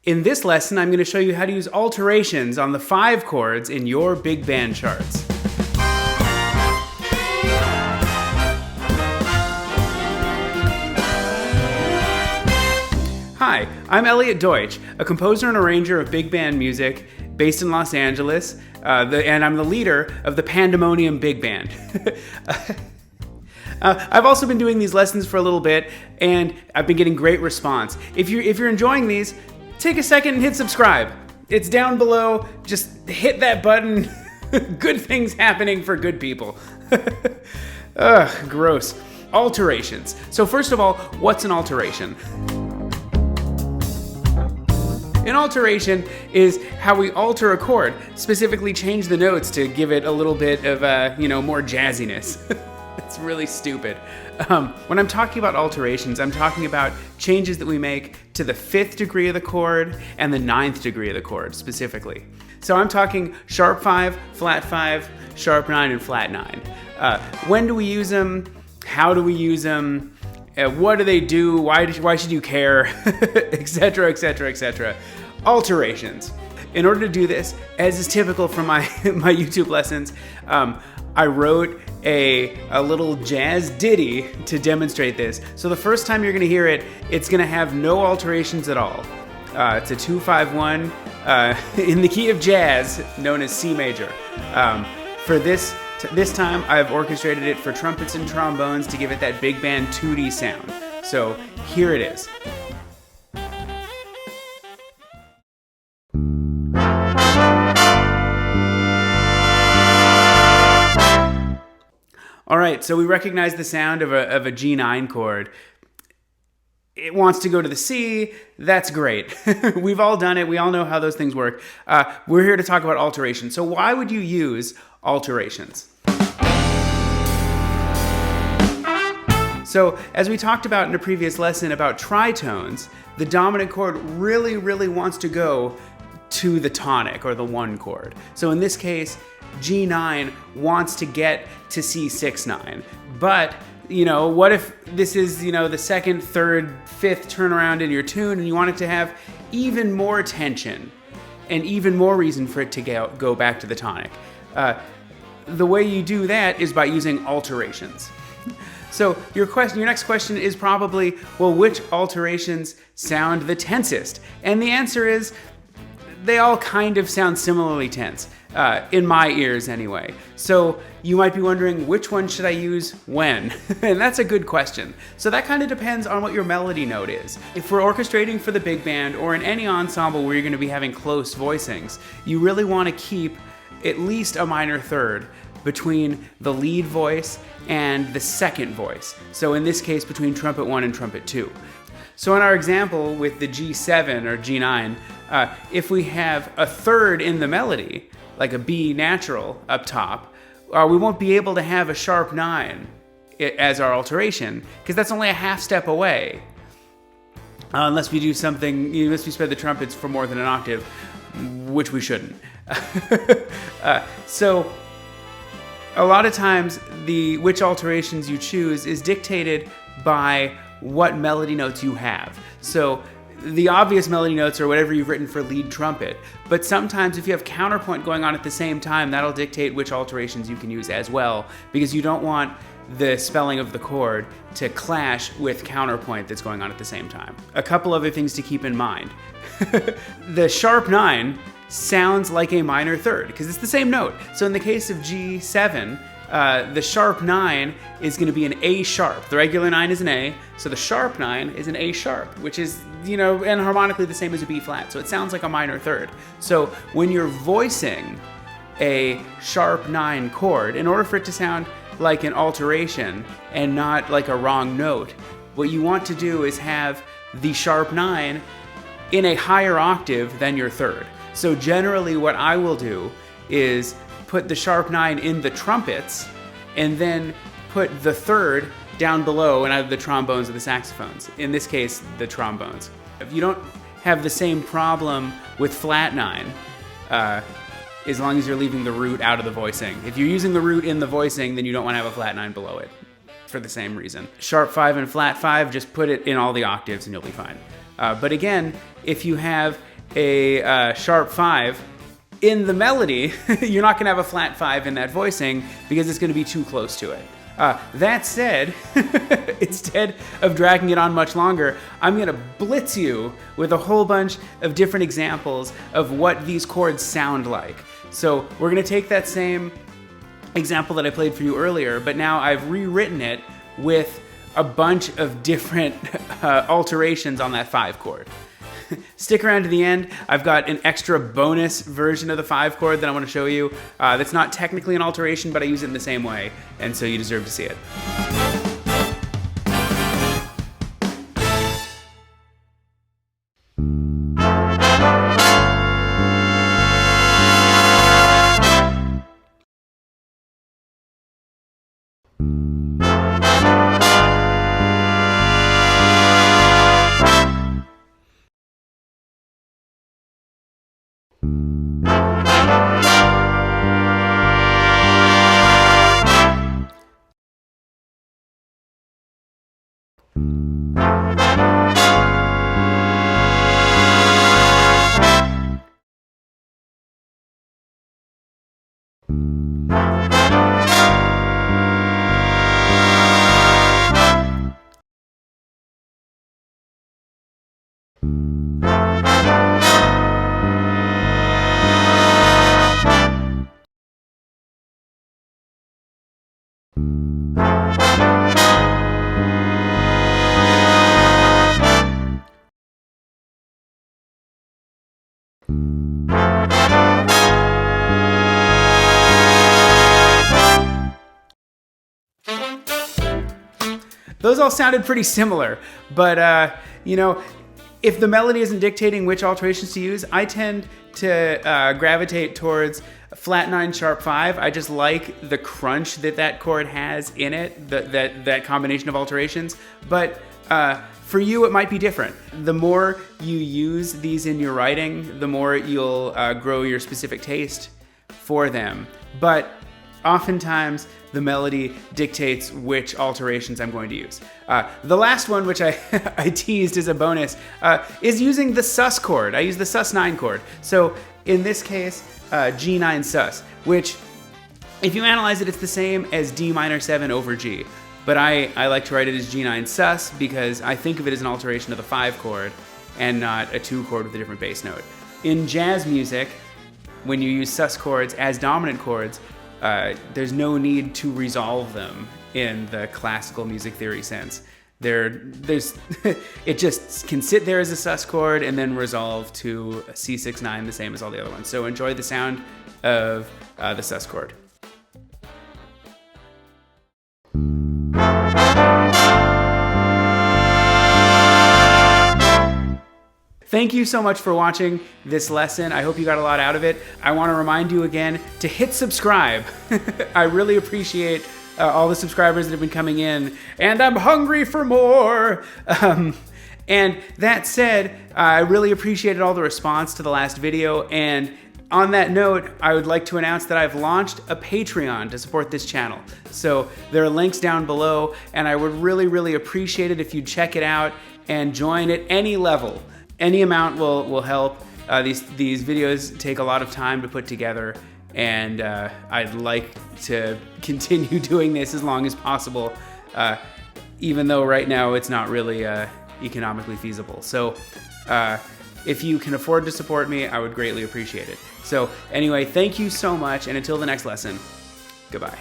In this lesson, I'm going to show you how to use alterations on the 5 chords in your big band charts. Hi, I'm Elliot Deutsch, a composer and arranger of big band music based in Los Angeles, and I'm the leader of the Pandemonium Big Band. I've also been doing these lessons for a little bit, and I've been getting great response. If you're enjoying these, take a second and hit subscribe. It's down below. Just hit that button. Good things happening for good people. Ugh, gross. Alterations. So first of all, what's an alteration? An alteration is how we alter a chord, specifically change the notes to give it a little bit of, more jazziness. It's really stupid. When I'm talking about alterations, I'm talking about changes that we make to the 5th degree of the chord and the 9th degree of the chord specifically. So I'm talking sharp 5, flat 5, sharp 9, and flat 9. When do we use them? How do we use them? What do they do? Why should you care? Etc., etc., etc. Alterations. In order to do this, as is typical from my YouTube lessons, I wrote a little jazz ditty to demonstrate this. So the first time you're going to hear it, it's going to have no alterations at all. It's a 2-5-1 in the key of jazz, known as C major. For this time, I've orchestrated it for trumpets and trombones to give it that big band 2D sound. So here it is. All right, so we recognize the sound of a G9 chord. It wants to go to the C. That's great. We've all done it. We all know how those things work. We're here to talk about alterations. So why would you use alterations? So as we talked about in a previous lesson about tritones, the dominant chord really, really wants to go to the tonic or the 1 chord. So in this case, G9 wants to get to C6-9. But, what if this is, the 2nd, 3rd, 5th turnaround in your tune and you want it to have even more tension and even more reason for it to go back to the tonic? The way you do that is by using alterations. So your next question is probably, well, which alterations sound the tensest? And the answer is, they all kind of sound similarly tense, in my ears anyway. So you might be wondering, which one should I use when? And that's a good question. So that kind of depends on what your melody note is. If we're orchestrating for the big band or in any ensemble where you're going to be having close voicings, you really want to keep at least a minor third between the lead voice and the second voice. So in this case, between trumpet 1 and trumpet 2. So in our example with the G7 or G9, if we have a third in the melody, like a B natural up top, we won't be able to have a sharp 9 as our alteration, because that's only a half step away. Unless we do something, unless we spread the trumpets for more than an octave, which we shouldn't. So a lot of times, which alterations you choose is dictated by what melody notes you have. So the obvious melody notes are whatever you've written for lead trumpet, but sometimes if you have counterpoint going on at the same time, that'll dictate which alterations you can use as well, because you don't want the spelling of the chord to clash with counterpoint that's going on at the same time. A couple other things to keep in mind. The sharp 9 sounds like a minor third, because it's the same note. So in the case of G7, the sharp 9 is going to be an A sharp. The regular 9 is an A, so the sharp 9 is an A sharp, which is, and harmonically the same as a B flat. So it sounds like a minor third. So when you're voicing a sharp 9 chord, in order for it to sound like an alteration and not like a wrong note, what you want to do is have the sharp 9 in a higher octave than your third. So generally what I will do is put the sharp 9 in the trumpets and then put the third down below in either the trombones or the saxophones. In this case, the trombones. If you don't have the same problem with flat 9, as long as you're leaving the root out of the voicing. If you're using the root in the voicing, then you don't want to have a flat 9 below it for the same reason. Sharp 5 and flat 5, just put it in all the octaves and you'll be fine. But again, if you have a sharp 5, in the melody, you're not going to have a flat 5 in that voicing because it's going to be too close to it. That said, instead of dragging it on much longer, I'm going to blitz you with a whole bunch of different examples of what these chords sound like. So we're going to take that same example that I played for you earlier, but now I've rewritten it with a bunch of different alterations on that 5 chord. Stick around to the end. I've got an extra bonus version of the 5 chord that I want to show you. That's not technically an alteration, but I use it in the same way, and so you deserve to see it. Those all sounded pretty similar, but you know, if the melody isn't dictating which alterations to use, I tend to gravitate towards flat 9 sharp 5. I just like the crunch that that chord has in it, that combination of alterations. But for you, it might be different. The more you use these in your writing, the more you'll grow your specific taste for them. But oftentimes, the melody dictates which alterations I'm going to use. The last one, which I teased as a bonus, is using the sus chord. I use the sus 9 chord. So in this case, G9 sus, which if you analyze it, it's the same as D minor 7 over G. But I like to write it as G9 sus because I think of it as an alteration of the 5 chord and not a 2 chord with a different bass note. In jazz music, when you use sus chords as dominant chords, there's no need to resolve them in the classical music theory sense. It just can sit there as a sus chord and then resolve to a C6-9, the same as all the other ones. So enjoy the sound of the sus chord. Thank you so much for watching this lesson. I hope you got a lot out of it. I want to remind you again to hit subscribe. I really appreciate all the subscribers that have been coming in, and I'm hungry for more. And that said, I really appreciated all the response to the last video, and on that note, I would like to announce that I've launched a Patreon to support this channel. So there are links down below, and I would really, really appreciate it if you'd check it out and join at any level. Any amount will help. These videos take a lot of time to put together, and I'd like to continue doing this as long as possible, even though right now it's not really economically feasible. So if you can afford to support me, I would greatly appreciate it. So anyway, thank you so much, and until the next lesson, goodbye.